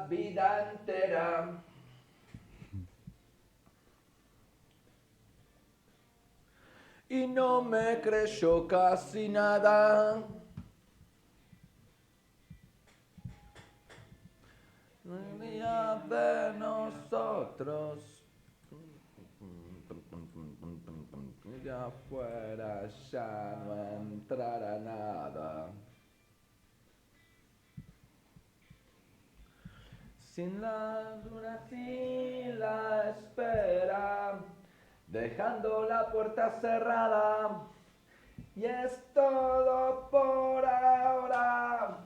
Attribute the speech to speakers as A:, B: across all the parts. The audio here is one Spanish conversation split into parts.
A: vida entera. Y no me creyó casi nada. Un día de nosotros. Y de afuera ya no entrará nada. Sin la dura, sin la espera, dejando la puerta cerrada. Y es todo por ahora.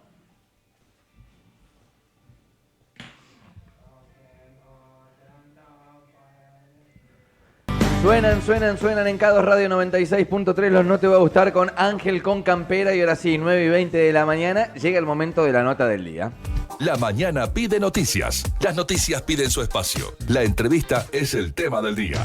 A: Suenan en K2 Radio 96.3, los No Te Va a Gustar con Ángel con Campera. Y ahora sí, 9:20 de la mañana, llega el momento de la nota del día.
B: La mañana pide noticias. Las noticias piden su espacio. La entrevista es el tema del día.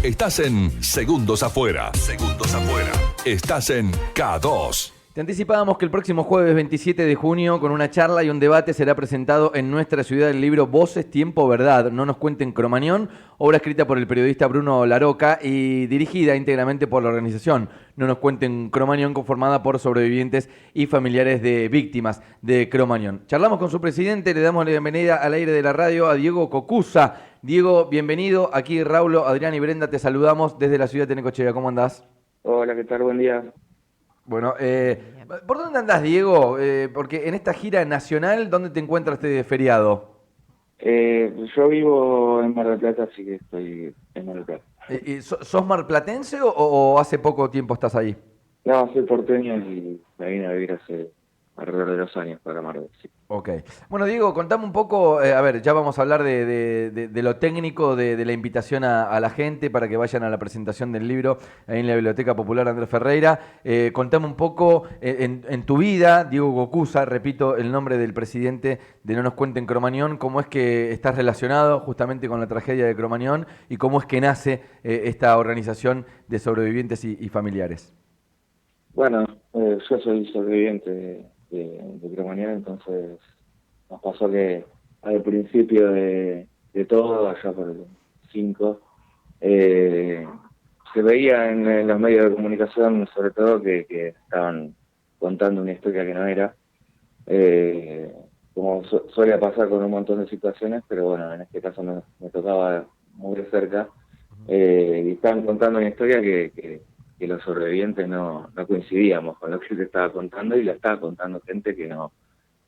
B: Estás en Segundos Afuera. Segundos Afuera. Estás en K2.
A: Te anticipábamos que el próximo jueves 27 de junio, con una charla y un debate, será presentado en nuestra ciudad el libro Voces, Tiempo, Verdad, no nos cuenten Cromañón, obra escrita por el periodista Bruno Laroca y dirigida íntegramente por la organización No nos cuenten Cromañón, conformada por sobrevivientes y familiares de víctimas de Cromañón. Charlamos con su presidente, le damos la bienvenida al aire de la radio a Diego Cocusa. Diego, bienvenido. Aquí Raulo, Adrián y Brenda te saludamos desde la ciudad de Necochea. ¿Cómo andás?
C: Hola, ¿qué tal? Buen día.
A: Bueno, ¿por dónde andás, Diego? Porque en esta gira nacional, ¿dónde te encuentras este feriado?
C: Yo vivo en Mar del Plata, así que estoy en Mar del Plata.
A: ¿Sos marplatense o hace poco tiempo estás ahí?
C: No, soy porteño y me vine a vivir hace alrededor de 2 años para Mar del Plata. Sí.
A: Ok. Bueno, Diego, contame un poco, a ver, ya vamos a hablar de lo técnico, de la invitación a la gente para que vayan a la presentación del libro ahí en la Biblioteca Popular Andrés Ferreira. Contame un poco en tu vida, Diego Cocusa, repito el nombre del presidente de No nos cuenten Cromañón, cómo es que estás relacionado justamente con la tragedia de Cromañón y cómo es que nace esta organización de sobrevivientes y familiares.
C: Bueno, yo soy sobreviviente de Cromañón, entonces nos pasó que al principio de todo, allá por el 5, se veía en los medios de comunicación, sobre todo, que estaban contando una historia que no era, como suele pasar con un montón de situaciones, pero bueno, en este caso me tocaba muy de cerca, y estaban contando una historia que los sobrevivientes no coincidíamos con lo que se estaba contando, y la estaba contando gente que no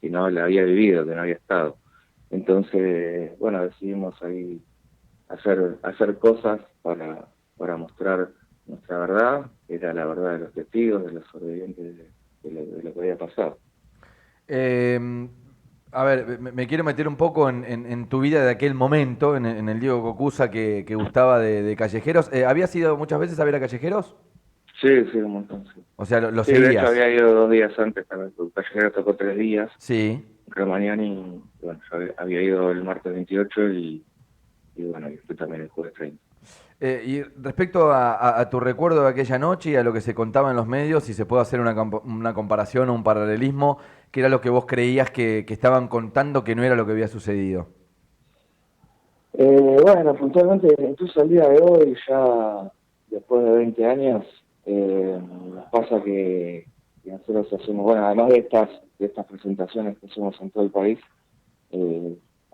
C: la había vivido, que no había estado. Entonces, bueno, decidimos ahí hacer cosas para mostrar nuestra verdad, que era la verdad de los testigos, de los sobrevivientes de lo que había pasado.
A: A ver, me quiero meter un poco en tu vida de aquel momento, en el Diego Cocusa que gustaba de Callejeros. ¿Habías ido muchas veces a ver a Callejeros?
C: Sí, un montón, sí.
A: O sea, lo
C: Sí,
A: seguías.
C: de hecho había ido 2 días antes, el Callejero tocó 3 días,
A: Sí.
C: Cromañón, y bueno, yo había ido el martes 28 y bueno, y fui también el jueves 30.
A: Y respecto a tu recuerdo de aquella noche y a lo que se contaba en los medios, si se puede hacer una comparación o un paralelismo, ¿qué era lo que vos creías que estaban contando que no era lo que había sucedido?
C: Bueno, puntualmente, incluso al día de hoy, ya después de 20 años, nos pasa que nosotros hacemos, bueno, además de estas presentaciones que hacemos en todo el país,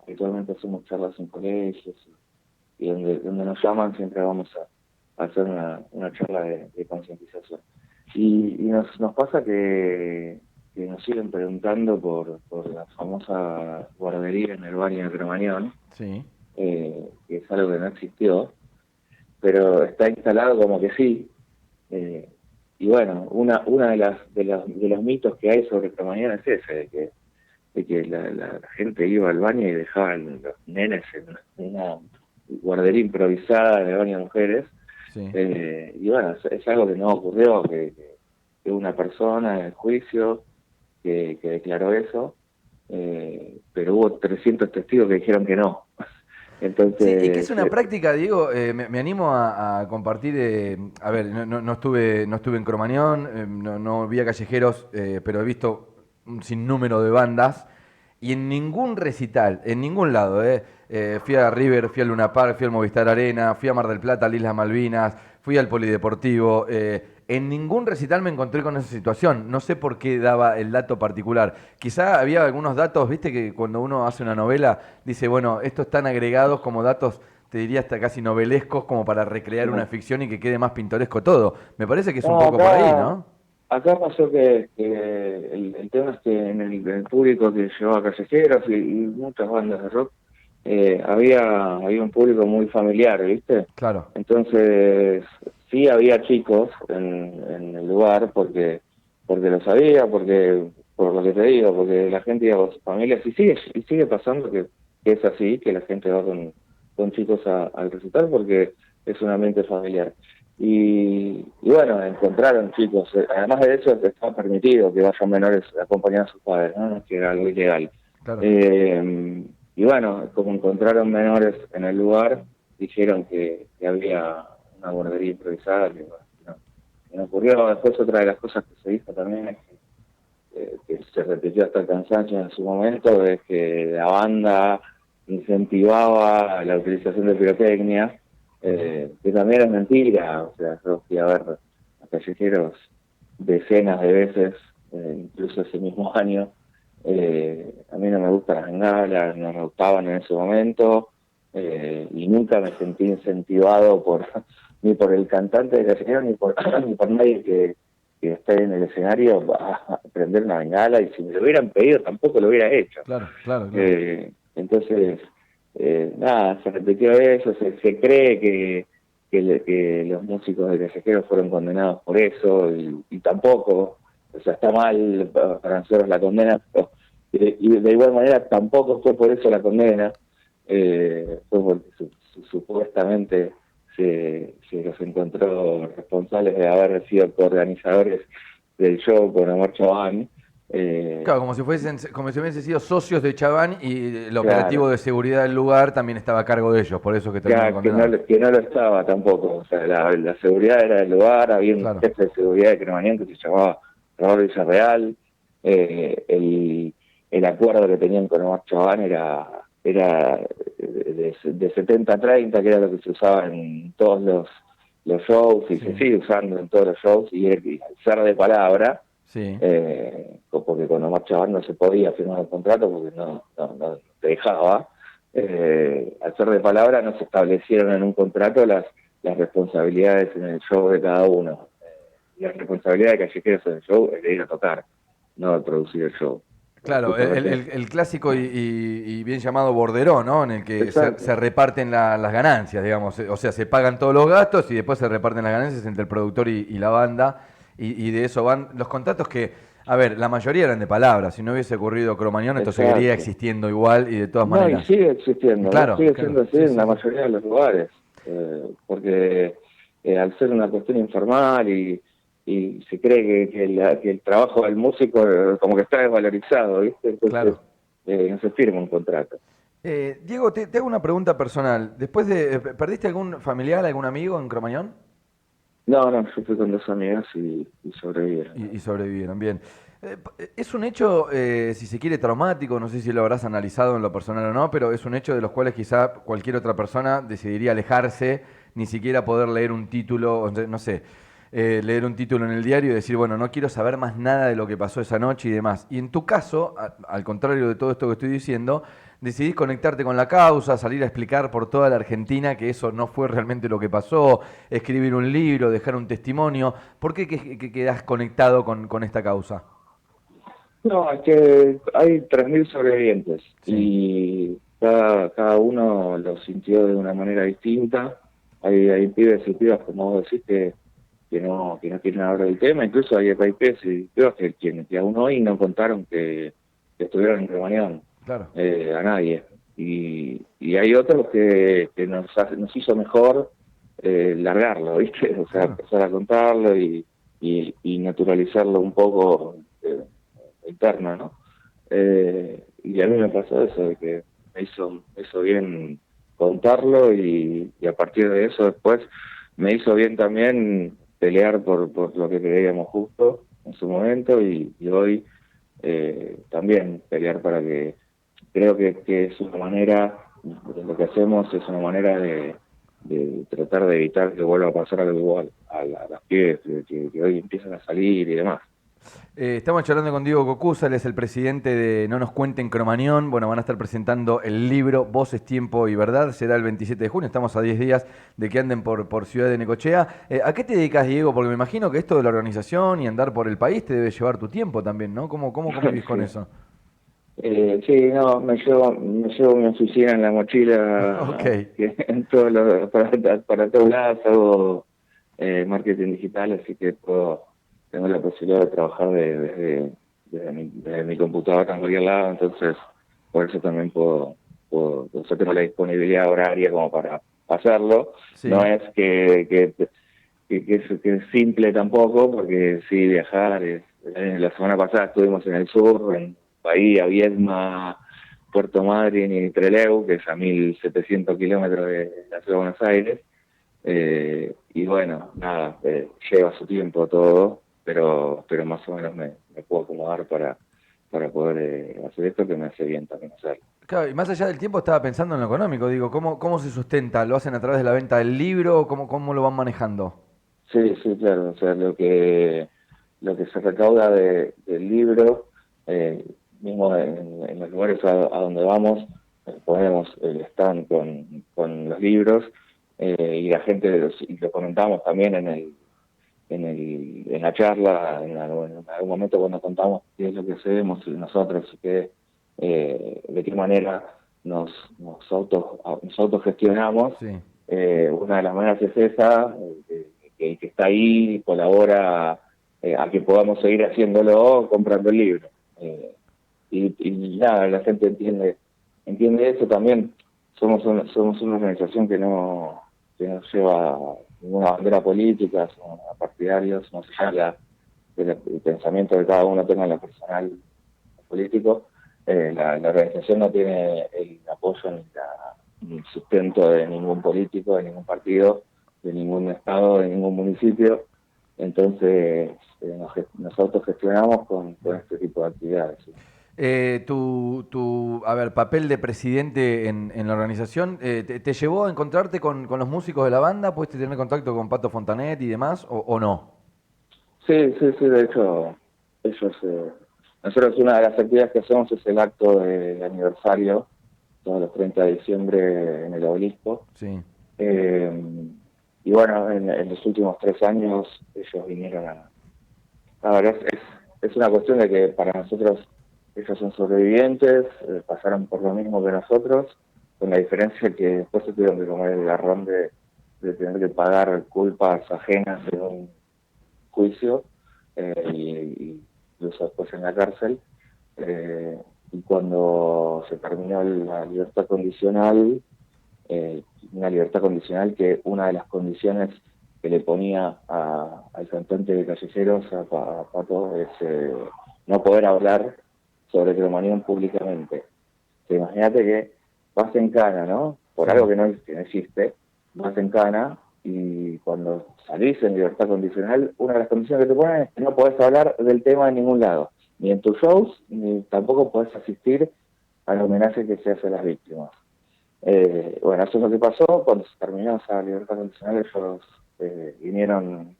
C: habitualmente hacemos charlas en colegios y donde nos llaman siempre vamos a hacer una charla de concientización. Y nos pasa que nos siguen preguntando por la famosa guardería en el baño de Cromañón.
A: Sí.
C: Que es algo que no existió, pero está instalado como que sí. Y bueno, una de los mitos que hay sobre Cromañón es ese, de que la gente iba al baño y dejaban los nenes en una guardería improvisada en el baño de mujeres.
A: Sí.
C: Y bueno, es algo que no ocurrió, que una persona en el juicio que declaró eso, pero hubo 300 testigos que dijeron que no. Entonces,
A: Sí, y que es una práctica, Diego, me animo a compartir, a ver, no estuve en Cromañón, no vi a Callejeros, pero he visto un sinnúmero de bandas, y en ningún recital, en ningún lado, fui a River, fui al Luna Park, fui al Movistar Arena, fui a Mar del Plata, a las Islas Malvinas, fui al Polideportivo, en ningún recital me encontré con esa situación. No sé por qué daba el dato particular. Quizá había algunos datos, viste que cuando uno hace una novela, dice, bueno, estos están agregados como datos, te diría hasta casi novelescos, como para recrear una ficción y que quede más pintoresco todo. Me parece que es un
C: No,
A: poco por ahí, ¿no?
C: acá pasó que el tema es que en el público que llevaba Callejeros y muchas bandas de rock, había un público muy familiar, ¿viste?
A: Claro,
C: Entonces, sí había chicos en el lugar porque lo sabía, por lo que te digo, porque la gente iba con sus familias y sigue pasando que es así, que la gente va con chicos al recital porque es un ambiente familiar. Y bueno, encontraron chicos, además de eso está permitido que vayan menores acompañados a sus padres, ¿no? No es que era algo ilegal.
A: claro.
C: Y bueno, como encontraron menores en el lugar, dijeron que había una guardería improvisada que no ocurrió. Después otra de las cosas que se hizo también es que se repitió hasta el cansancio en su momento, es que la banda incentivaba la utilización de pirotecnia, que también es mentira. O sea, yo fui a ver a Callejeros decenas de veces, incluso ese mismo año. A mí no me gustan las bengalas, no me gustaban en ese momento, y nunca me sentí incentivado ni por el cantante de Callejeros ni por nadie que esté en el escenario a prender una bengala, y si me lo hubieran pedido tampoco lo hubiera hecho.
A: Claro, claro, claro.
C: Entonces, nada, se repitió eso, se cree que los músicos de Callejeros fueron condenados por eso, y tampoco, o sea, está mal para nosotros la condena, pero, y de igual manera tampoco fue por eso la condena, fue porque supuestamente se los encontró responsables de haber sido coorganizadores del show con Omar Chabán.
A: Claro, como si hubiesen sido socios de Chabán y el operativo
C: Claro,
A: de seguridad del lugar también estaba a cargo de ellos, por eso que terminan
C: que
A: condenados.
C: que no lo estaba tampoco. O sea, la seguridad era del lugar, había un
A: Claro,
C: jefe de seguridad de Cremanión que se llamaba Raúl Villarreal. El acuerdo que tenían con Omar Chabán era de 70-30, que era lo que se usaba en todos los shows y se
A: sí,
C: sigue usando en todos los shows, y al ser de palabra,
A: sí.
C: porque con Omar Chabán no se podía firmar el contrato porque no te dejaba. Al ser de palabra no se establecieron en un contrato las responsabilidades en el show de cada uno. La responsabilidad de Callejeros en el show es de ir a tocar, no de producir el show.
A: Claro,
C: Justamente.
A: el clásico y bien llamado borderó, ¿no? En el que se
C: Exacto.
A: reparten las ganancias, digamos. O sea, se pagan todos los gastos y después se reparten las ganancias entre el productor y la banda. Y de eso van los contratos que, a ver, la mayoría eran de palabras. Si no hubiese ocurrido Cromañón, esto seguiría
C: Exacto.
A: existiendo igual y de todas
C: No, y
A: maneras.
C: sigue existiendo,
A: Claro,
C: sigue
A: claro,
C: siendo así
A: sí,
C: en
A: sí,
C: la
A: sí.
C: mayoría de los lugares, porque al ser una cuestión informal y se cree que el trabajo del músico como que está desvalorizado, ¿viste? Entonces
A: Claro.
C: no se firma un contrato.
A: Diego, te hago una pregunta personal. ¿Perdiste algún familiar, algún amigo en Cromañón?
C: No, yo fui con dos amigas y sobrevivieron.
A: Y sobrevivieron, bien. Es un hecho, si se quiere, traumático, no sé si lo habrás analizado en lo personal o no, pero es un hecho de los cuales quizá cualquier otra persona decidiría alejarse, ni siquiera poder leer un título, o sea, no sé, leer un título en el diario y decir, bueno, no quiero saber más nada de lo que pasó esa noche y demás. Y en tu caso, al contrario de todo esto que estoy diciendo, decidís conectarte con la causa, salir a explicar por toda la Argentina que eso no fue realmente lo que pasó, escribir un libro, dejar un testimonio. ¿Por qué que quedás conectado con esta causa?
C: No, es que hay 3.000 sobrevivientes
A: Sí,
C: y cada uno lo sintió de una manera distinta. Hay pibes y pibas, como vos decís, que no quieren hablar del tema. Incluso hay pibes y pibas que aún hoy no contaron que estuvieron en reunión,
A: claro,
C: a nadie. Y hay otros que nos hizo mejor largarlo, ¿viste? O sea,
A: claro.
C: empezar a contarlo y naturalizarlo un poco. Interna, ¿no? Y a mí me pasó eso, de que me hizo bien contarlo y a partir de eso después me hizo bien también pelear por lo que creíamos justo en su momento y hoy también pelear para que creo que es una manera, lo que hacemos es una manera de tratar de evitar que vuelva a pasar algo igual a las pibes que hoy empiezan a salir y demás.
A: Estamos charlando con Diego Cocusa, él es el presidente de No nos cuenten Cromañón. Bueno, van a estar presentando el libro Voces, Tiempo y Verdad. Será el 27 de junio, estamos a 10 días de que anden por Ciudad de Necochea. ¿A qué te dedicas, Diego? Porque me imagino que esto de la organización y andar por el país te debe llevar tu tiempo también, ¿no? ¿Cómo convivís con
C: Sí.
A: eso?
C: Sí, no, me llevo mi oficina en la
A: Ok,
C: mochila, que en todos para todos lados hago marketing digital, así que tengo la posibilidad de trabajar desde mi computadora en cualquier lado, entonces por eso también yo tengo la disponibilidad horaria como para hacerlo. No
A: sí.
C: es que es simple tampoco, porque sí, viajar. La semana pasada estuvimos en el sur, en Bahía, Viedma, Puerto Madryn y Trelew, que es a 1.700 kilómetros de la ciudad de Buenos Aires. Y bueno, nada, lleva su tiempo todo, pero más o menos me puedo acomodar para poder hacer esto, que me hace bien también hacerlo.
A: Claro, y más allá del tiempo estaba pensando en lo económico, digo, ¿cómo se sustenta? ¿Lo hacen a través de la venta del libro? ¿Cómo lo van manejando?
C: Sí, sí, claro. O sea, lo que se recauda del libro, eh, mismo en los lugares a donde vamos, ponemos el stand con los libros, y la gente, y lo comentamos también en la charla, en algún momento cuando contamos qué es lo que hacemos nosotros, de qué manera nos autogestionamos.
A: Sí.
C: Una de las maneras es esa, que está ahí, colabora a que podamos seguir haciéndolo comprando el libro. Y nada, la gente entiende eso también. Somos una organización que no lleva ninguna bandera política, somos partidarios, más allá del pensamiento que cada uno tenga en lo personal político. La organización no tiene el apoyo ni el sustento de ningún político, de ningún partido, de ningún estado, de ningún municipio. Entonces nos autogestionamos con este tipo de actividades. ¿Sí?
A: A ver, papel de presidente en la organización, ¿te llevó a encontrarte con los músicos de la banda? ¿Pudiste tener contacto con Pato Fontanet y demás, o no?
C: Sí, sí, sí, de hecho, nosotros una de las actividades que hacemos es el acto de aniversario, todos los 30 de diciembre en el Obelisco.
A: Sí.
C: Eh, y bueno, en los últimos 3 años ellos vinieron a ver, es una cuestión de que para nosotros ellos son sobrevivientes, pasaron por lo mismo que nosotros, con la diferencia que después se tuvieron que comer el garrón de tener que pagar culpas ajenas de un juicio, y incluso después en la cárcel. Y cuando se terminó la libertad condicional, una libertad condicional que una de las condiciones que le ponía al cantante de Callejeros, a Pato, es no poder hablar sobre Cromañón públicamente. Imagínate que vas en cana, ¿no? Por
A: Sí.
C: algo que no existe, vas en cana, y cuando salís en libertad condicional, una de las condiciones que te ponen es que no podés hablar del tema en ningún lado, ni en tus shows, ni tampoco podés asistir al homenaje que se hace a las víctimas. Bueno, eso es lo que pasó. Cuando se terminó esa libertad condicional, ellos vinieron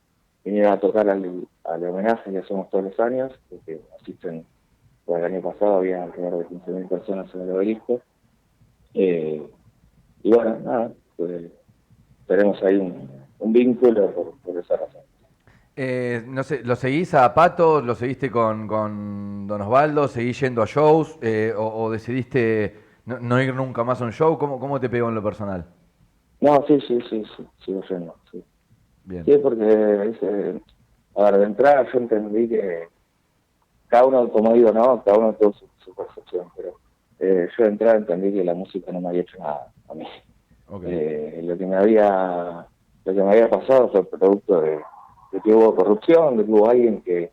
C: a tocar al homenaje que hacemos todos los años, porque asisten. Bueno, el año pasado había alrededor de 15.000 personas en el Obelisco. Y bueno, nada, pues tenemos ahí un vínculo por esa razón.
A: No sé, ¿lo seguís a Pato? ¿Lo seguiste con Don Osvaldo? ¿Seguís yendo a shows? ¿O decidiste no ir nunca más a un show? ¿Cómo te pegó en lo personal?
C: No, sí, sigo yendo, sí.
A: Bien.
C: Sí, porque, a ver, de entrada yo entendí que cada uno, como digo, ¿no? Cada uno tuvo su percepción, pero yo de entrada entendí que la música no me había hecho nada a mí.
A: Ok.
C: Lo que me había pasado fue producto de que hubo corrupción, de que hubo alguien que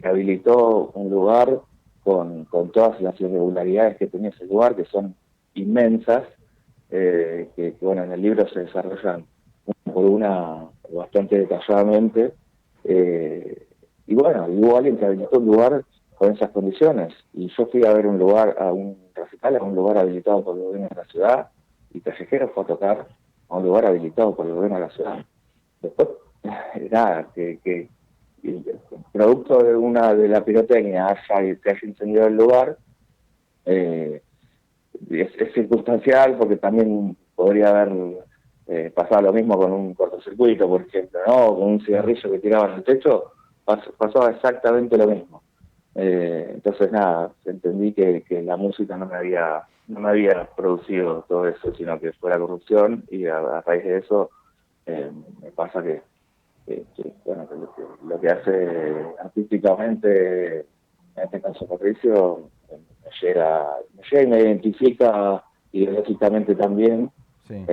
C: habilitó un lugar con todas las irregularidades que tenía ese lugar, que son inmensas, bueno, en el libro se desarrollan una por una bastante detalladamente. Y bueno, hubo alguien que habilitó un lugar con esas condiciones. Y yo fui a ver un recital, a un lugar habilitado por el gobierno de la ciudad, y Callejero fue a tocar a un lugar habilitado por el gobierno de la ciudad. Después, nada, que producto de la pirotecnia que haya incendiado el lugar, es circunstancial, porque también podría haber pasado lo mismo con un cortocircuito, por ejemplo, ¿no? O con un cigarrillo que tiraban al techo, pasaba exactamente lo mismo. Entonces, nada, entendí que la música no me había producido todo eso, sino que fue la corrupción, y a raíz de eso me pasa bueno, lo que hace artísticamente, en este caso Patricio, me llega y me identifica ideológicamente también,
A: Sí.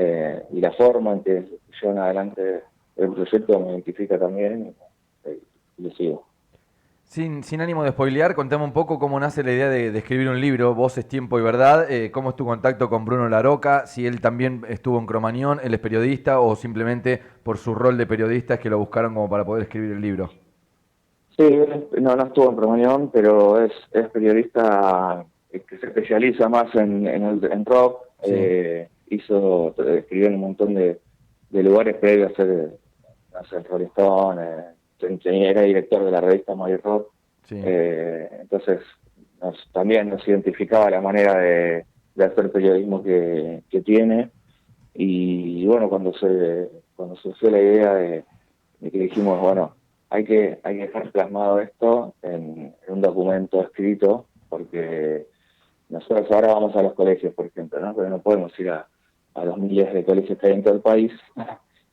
C: y la forma en que llevan adelante el proyecto me identifica también, y lo sigo.
A: Sin ánimo de spoilear, contame un poco cómo nace la idea de escribir un libro, Voces, Tiempo y Verdad, cómo es tu contacto con Bruno Laroca, si él también estuvo en Cromañón, él es periodista o simplemente por su rol de periodista es que lo buscaron como para poder escribir el libro.
C: Sí, no estuvo en Promañón, pero es periodista que se especializa más en rock.
A: Sí,
C: Escribió en un montón de lugares previos a ser Rolling Stone. Era director de la revista My Rock.
A: sí.
C: Entonces, también nos identificaba la manera de hacer periodismo que tiene. Y bueno, cuando surgió la idea de que dijimos, bueno, hay que dejar plasmado esto en un documento escrito, porque nosotros ahora vamos a los colegios, por ejemplo, ¿no? Pero no podemos ir a los miles de colegios que hay en todo el país.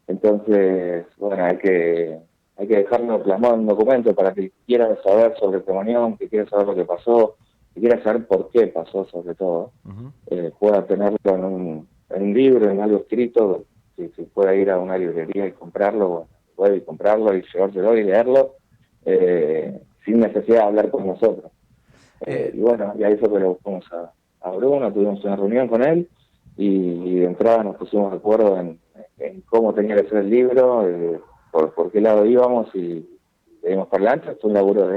C: Entonces, bueno, hay que dejarlo plasmado en un documento para que quiera saber sobre Cromañón, que quiera saber lo que pasó, que quiera saber por qué pasó, sobre todo,
A: Ujú.
C: pueda tenerlo en un libro, en algo escrito, si pueda ir a una librería y comprarlo, bueno, puede comprarlo y llevárselo y leerlo, sin necesidad de hablar con nosotros. Y
A: Eh,
C: bueno, y ahí fue que lo buscamos a Bruno, tuvimos una reunión con él, y de entrada nos pusimos de acuerdo en cómo tenía que ser el libro, por qué lado íbamos, y le dimos para adelante. Fue un laburo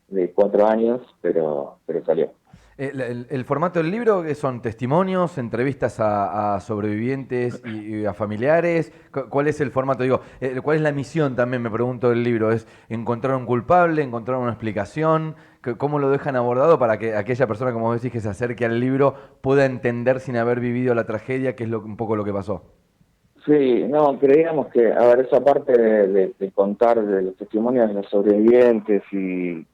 C: de 4 años, pero salió.
A: el formato del libro, ¿qué son testimonios, entrevistas a sobrevivientes y a familiares? ¿Cuál es el formato? Digo, ¿cuál es la misión también, me pregunto, del libro? ¿Es encontrar un culpable, encontrar una explicación? ¿Cómo lo dejan abordado para que aquella persona, como vos decís, que se acerque al libro pueda entender sin haber vivido la tragedia, que es un poco lo que pasó?
C: Sí, no, creíamos que, a ver, esa parte de contar de los testimonios de los sobrevivientes, y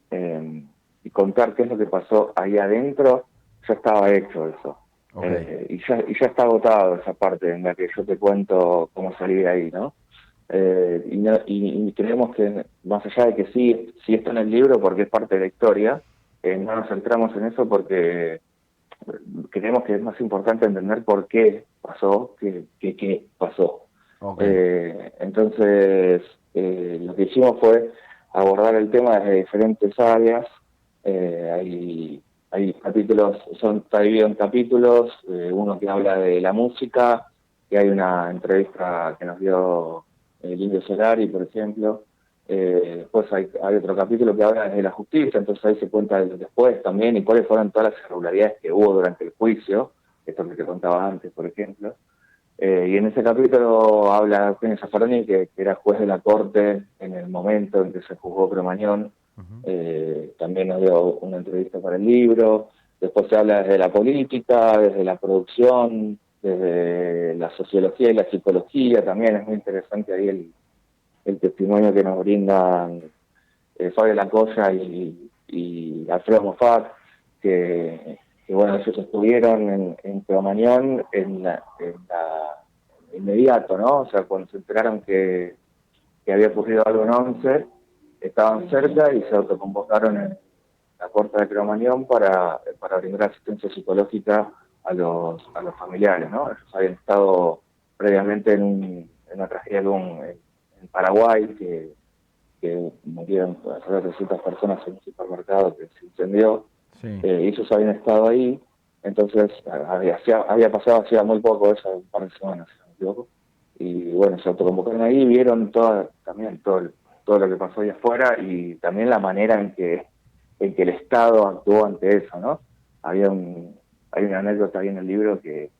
C: contar qué es lo que pasó ahí adentro, ya estaba hecho eso.
A: Ok.
C: Y ya está agotado esa parte en la que yo te cuento cómo salí de ahí, ¿no? Y creemos que, más allá de que sí está en el libro porque es parte de la historia, no nos centramos en eso porque creemos que es más importante entender por qué pasó que qué pasó.
A: Ok.
C: Entonces, lo que hicimos fue abordar el tema desde diferentes áreas. Hay capítulos, está dividido en capítulos, uno que habla de la música, que hay una entrevista que nos dio el Indio Solari, por ejemplo. Después hay otro capítulo que habla de la justicia, entonces ahí se cuenta después también y cuáles fueron todas las irregularidades que hubo durante el juicio, esto que te contaba antes, por ejemplo. Y en ese capítulo habla Eugenio Zaffaroni, que era juez de la corte en el momento en que se juzgó Cromañón.
A: Ujú.
C: También nos dio una entrevista para el libro. Después se habla desde la política, desde la producción, desde la sociología y la psicología. También es muy interesante ahí el testimonio que nos brindan Fabio Lacoya y Alfredo Moffat, que bueno, ellos estuvieron en Cromañón inmediato, ¿no? O sea, cuando se enteraron que había ocurrido algo en Once, estaban cerca y se autoconvocaron en la puerta de Cromañón para brindar asistencia psicológica a los familiares, ¿no? Ellos habían estado previamente en una tragedia en Paraguay, que murieron alrededor de 300 personas en un supermercado que se incendió.
A: Sí.
C: Ellos habían estado ahí, entonces había pasado hacía muy poco, eso, un par de semanas, si no me equivoco. Y bueno, se autoconvocaron ahí, vieron también todo lo que pasó ahí afuera, y también la manera en que en que el Estado actuó ante eso, ¿no? Hay una anécdota ahí en el libro que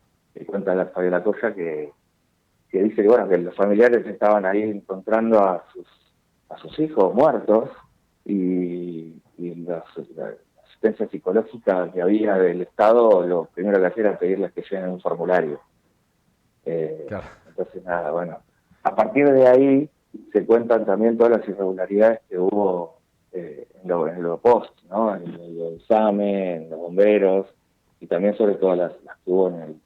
C: cuenta la Fabiola Coya que dice que, bueno, que los familiares estaban ahí encontrando a sus hijos muertos y la asistencia psicológica que había del Estado, lo primero que hacía era pedirles que llenen un formulario.
A: Claro.
C: Entonces, nada, bueno, a partir de ahí se cuentan también todas las irregularidades que hubo en lo post, ¿no? En el examen, en los bomberos, y también sobre todo las que hubo en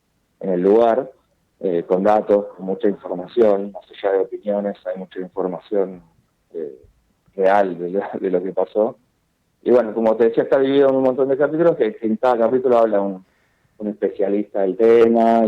C: el lugar, con datos, con mucha información, más allá de opiniones, hay mucha información real de lo que pasó. Y bueno, como te decía, está dividido en un montón de capítulos, que en cada capítulo habla un especialista del tema.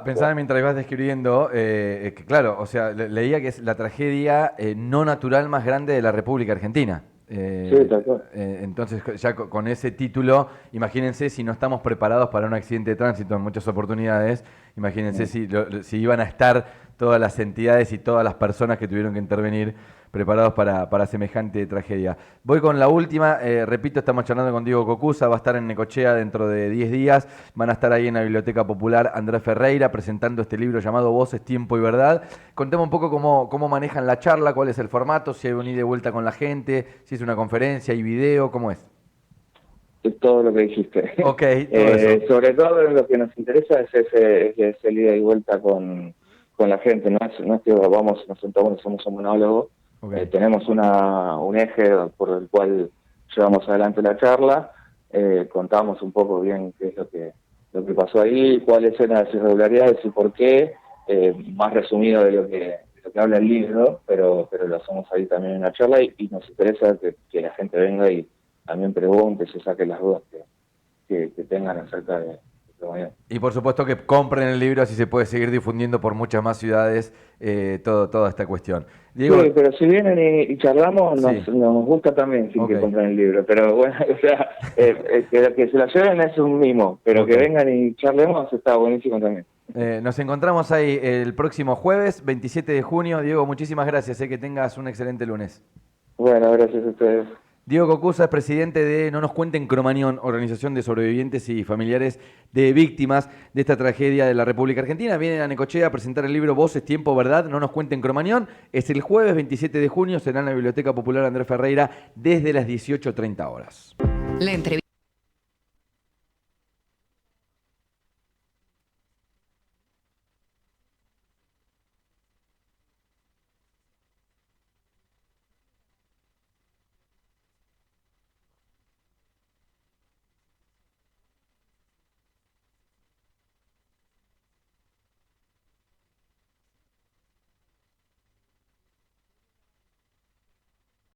A: Pensaba mientras ibas describiendo, que claro, o sea, leía que es la tragedia no natural más grande de la República Argentina.
C: Sí, tal cual.
A: Entonces, ya con ese título, imagínense si no estamos preparados para un accidente de tránsito en muchas oportunidades, imagínense si iban a estar todas las entidades y todas las personas que tuvieron que intervenir preparados para semejante tragedia. Voy con la última, repito, estamos charlando con Diego Cocusa, va a estar en Necochea dentro de 10 días, van a estar ahí en la Biblioteca Popular Andrés Ferreira presentando este libro llamado Voces, Tiempo y Verdad. Contemos un poco cómo manejan la charla, cuál es el formato, si hay un ida y vuelta con la gente, si es una conferencia, hay video, ¿cómo es?
C: Es todo lo que dijiste.
A: Ok, todo eso.
C: Sobre todo lo que nos interesa es ese ida y vuelta con la gente, no es que vamos, nos sentamos y hacemos un monólogo.
A: Okay.
C: Tenemos un eje por el cual llevamos adelante la charla, contamos un poco bien qué es lo que pasó ahí, cuáles eran las irregularidades y por qué, más resumido de lo que habla el libro, pero lo hacemos ahí también en la charla y nos interesa que la gente venga y también pregunte, se saque las dudas que tengan acerca de mañana.
A: Y por supuesto que compren el libro, así se puede seguir difundiendo por muchas más ciudades toda esta cuestión. Diego,
C: sí, pero si vienen y charlamos,
A: sí.
C: nos gusta también sin que compren el libro. Pero bueno, o sea, que se la lleven es un mimo, pero que vengan y charlemos está buenísimo también.
A: Nos encontramos ahí el próximo jueves, 27 de junio. Diego, muchísimas gracias, que tengas un excelente lunes.
C: Bueno, gracias a ustedes.
A: Diego Cocusa es presidente de No Nos Cuenten Cromañón, organización de sobrevivientes y familiares de víctimas de esta tragedia de la República Argentina. Viene a Necochea a presentar el libro Voces, Tiempo, Verdad, No Nos Cuenten Cromañón. Es el jueves 27 de junio, será en la Biblioteca Popular Andrés Ferreira desde las 18:30 horas.
D: La entrevista.